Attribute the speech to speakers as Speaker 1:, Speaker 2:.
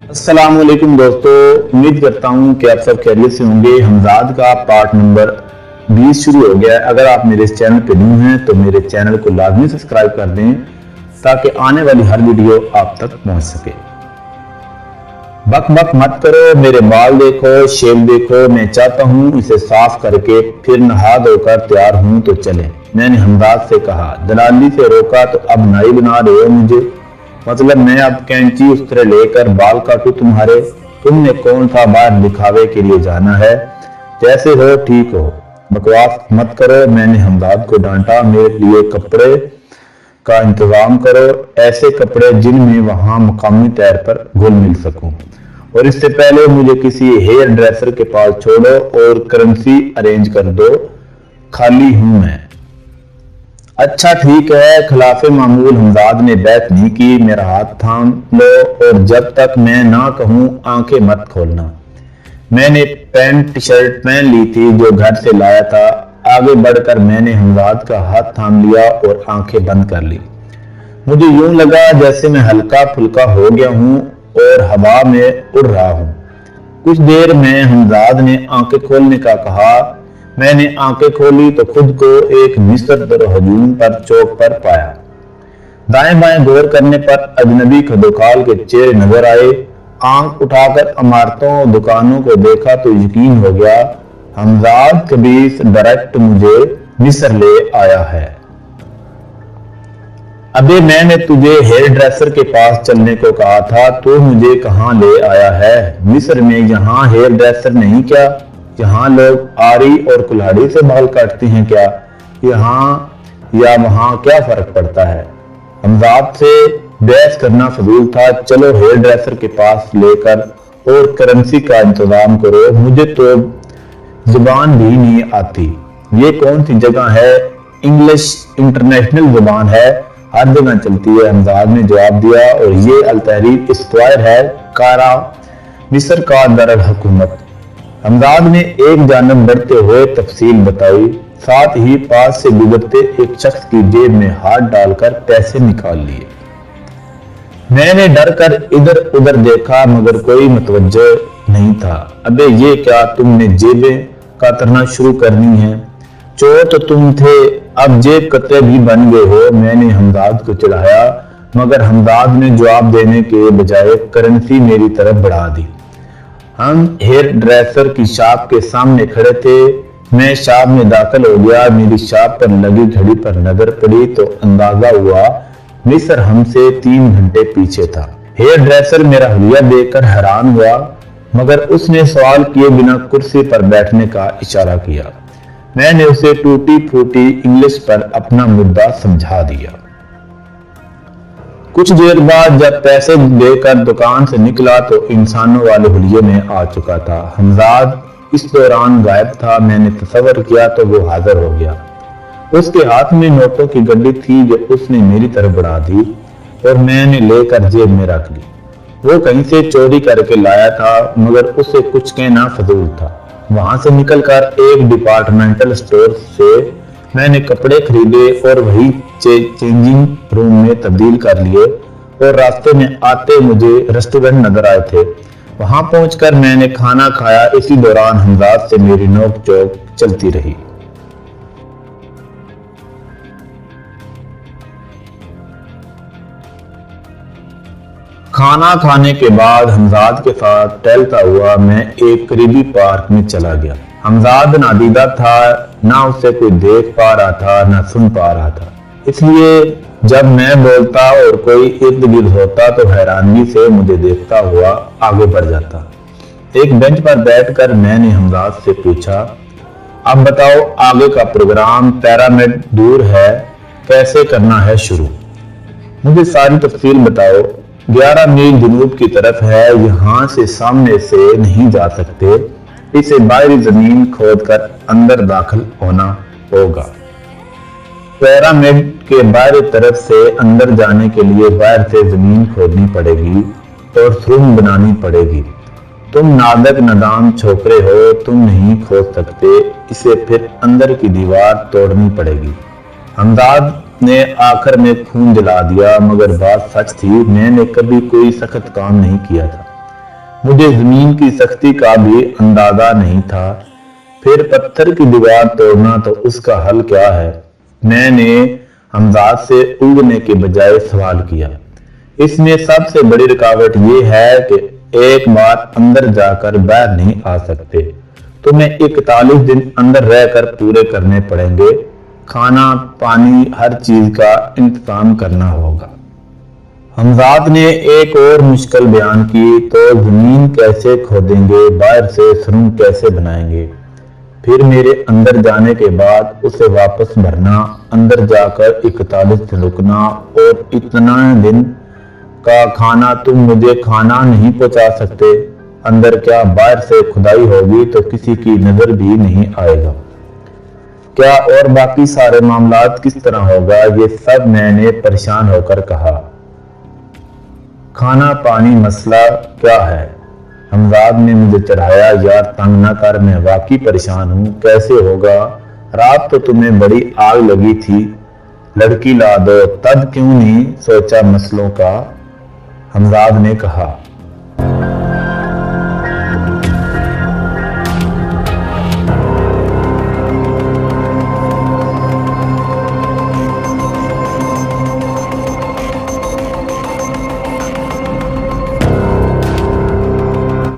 Speaker 1: अस्सलाम वालेकुम दोस्तों, उम्मीद करता हूँ कि आप सब खैरियत से होंगे। हमजाद का पार्ट नंबर 20 शुरू हो गया है। अगर आप मेरे इस चैनल पे न्यू हैं तो मेरे चैनल को लाजमी सब्सक्राइब कर दें ताकि आने वाली हर वीडियो आप तक पहुँच सके। बक बक मत करो, मेरे बाल देखो, शेव देखो। मैं चाहता हूँ इसे साफ करके फिर नहा धोकर तैयार हूँ तो चले। मैंने हमजाद से कहा। दलाली से रोका तो अब नाई बना रहे हो मुझे? मतलब मैं अब कैंची उस तरह लेकर बाल काटूं तुम्हारे? तुमने कौन सा बाहर दिखावे के लिए जाना है? जैसे हो ठीक हो, बकवास मत करो। मैंने हमजाद को डांटा। मेरे लिए कपड़े का इंतजाम करो, ऐसे कपड़े जिनमें वहां मकामी तौर पर घुल मिल सकूं। और इससे पहले मुझे किसी हेयर ड्रेसर के पास छोड़ो और करेंसी अरेंज कर दो, खाली हूं मैं। अच्छा ठीक है, खिलाफे मामूल हमजाद ने बैत नहीं की। मेरा हाथ थाम लो और जब तक मैं ना कहूं आंखें मत खोलना। मैंने पैंट शर्ट पहन ली थी जो घर से लाया था। आगे बढ़कर मैंने हमजाद का हाथ थाम लिया और आंखें बंद कर ली। मुझे यूं लगा जैसे मैं हल्का फुल्का हो गया हूं और हवा में उड़ रहा हूं। कुछ देर में हमजाद ने आंखें खोलने का कहा। मैंने आंखें खोली तो खुद को एक मिस्र दर हजूम पर चौक पर पाया। दाएं बाएं गौर करने पर अजनबी खदोखाल के चेहरे नजर आए। आंख उठाकर इमारतों दुकानों को देखा तो यकीन हो गया, हमजाद कबीस डायरेक्ट मुझे मिस्र ले आया है। अबे मैंने तुझे हेयर ड्रेसर के पास चलने को कहा था, तू मुझे कहां ले आया है? मिस्र में यहाँ हेयर ड्रेसर नहीं क्या? यहाँ लोग आरी और कुल्हाड़ी से बाल काटते हैं क्या? यहाँ या वहां क्या फर्क पड़ता है? हमजाद से बहस करना फजूल था। चलो हेयर ड्रेसर के पास लेकर और करेंसी का इंतजाम करो। मुझे तो जुबान भी नहीं आती। ये कौन सी जगह है? इंग्लिश इंटरनेशनल जुबान है, हर जगह चलती है। हमजाद ने जवाब दिया। और ये अल तहरीर स्क्वायर है, कारा मिस्र का दरअल हुकूमत। हमजाद ने एक जानब बढ़ते हुए तफसील बताई, साथ ही पास से गुजरते एक शख्स की जेब में हाथ डालकर पैसे निकाल लिए। मैंने डर कर इधर उधर देखा मगर कोई मुतवज्जो नहीं था। अबे ये क्या तुमने जेबें कातरना शुरू करनी है? चोर तो तुम थे, अब जेब कतरे भी बन गए हो। मैंने हमजाद को चिढ़ाया मगर हमजाद ने जवाब देने के बजाय करेंसी मेरी तरफ बढ़ा दी। हम हेयर ड्रेसर की शॉप के सामने खड़े थे। मैं शॉप में दाखिल हो गया। मेरी शॉप पर लगी घड़ी पर नजर पड़ी तो अंदाजा हुआ मिस्र हमसे 3 घंटे पीछे था। हेयर ड्रेसर मेरा हुलिया देखकर हैरान हुआ मगर उसने सवाल किए बिना कुर्सी पर बैठने का इशारा किया। मैंने उसे टूटी फूटी इंग्लिश पर अपना मुद्दा समझा दिया। कुछ देर बाद जब पैसे देकर दुकान से निकला तो इंसानों वाले हुलिये में आ चुका था। हमजाद इस दौरान गायब था। मैंने तसव्वुर किया तो वो हाजिर हो गया। उसके हाथ में नोटों की गड्डी थी जो उसने मेरी तरफ बढ़ा दी और मैंने लेकर जेब में रख ली। वो कहीं से चोरी करके लाया था मगर उसे कुछ कहना फजूल था। वहां से निकलकर एक डिपार्टमेंटल स्टोर से मैंने कपड़े खरीदे और वही चेंजिंग रूम में तब्दील कर लिए और रास्ते में आते मुझे रेस्टोरेंट नजर आए थे। वहां पहुंचकर मैंने खाना खाया। इसी दौरान हमजाद से मेरी नोक चोक चलती रही। खाना खाने के बाद हमजाद के साथ टहलता हुआ मैं एक करीबी पार्क में चला गया। हमजाद नादीदा था, ना उसे कोई देख पा रहा था ना सुन पा रहा था, इसलिए जब मैं बोलता और कोई इर्द गिर्द होता तो हैरानी से मुझे देखता हुआ आगे बढ़ जाता। एक बेंच पर बैठकर मैंने हमजाद से पूछा, अब बताओ आगे का प्रोग्राम? पिरामिड दूर है, कैसे करना है शुरू? मुझे सारी तफसील बताओ। 11 मील जनूब की तरफ है, यहाँ से सामने से नहीं जा सकते, इसे बाहरी जमीन खोदकर अंदर दाखिल होना होगा। पिरामिड के बाहरी तरफ से अंदर जाने के लिए बाहर से जमीन खोदनी पड़ेगी और सुरंग बनानी पड़ेगी। तुम नादक नादान छोकरे हो, तुम नहीं खोद सकते, इसे फिर अंदर की दीवार तोड़नी पड़ेगी। हमजाद ने आखिर में खून जला दिया मगर बात सच थी। मैंने कभी कोई सख्त काम नहीं किया था। मुझे जमीन की सख्ती का भी अंदाजा नहीं था। फिर पत्थर की दीवार तोड़ना तो उसका हल क्या है? मैंने हमजाद से उलझने के बजाय सवाल किया। इसमें सबसे बड़ी रुकावट ये है कि एक बार अंदर जाकर बाहर नहीं आ सकते। तुम्हें 41 दिन अंदर रहकर पूरे करने पड़ेंगे। खाना पानी हर चीज का इंतजाम करना होगा। हमजाद ने एक और मुश्किल बयान की, तो जमीन कैसे खोदेंगे, बाहर से सुरंग कैसे बनाएंगे? फिर मेरे अंदर जाने के बाद उसे वापस भरना, अंदर जाकर 41 दिन रुकना, और इतना दिन का खाना तुम मुझे खाना नहीं पहुंचा सकते। अंदर क्या बाहर से खुदाई होगी तो किसी की नजर भी नहीं आएगा क्या? और बाकी सारे मामलात किस तरह होगा? ये सब मैंने परेशान होकर कहा। खाना पानी मसला क्या है? हमजाद ने मुझे चढ़ाया। यार तंग न कर, मैं वाकई परेशान हूँ। कैसे होगा? रात तो तुम्हें बड़ी आग लगी थी, लड़की ला दो, तब क्यों नहीं सोचा मसलों का? हमजाद ने कहा।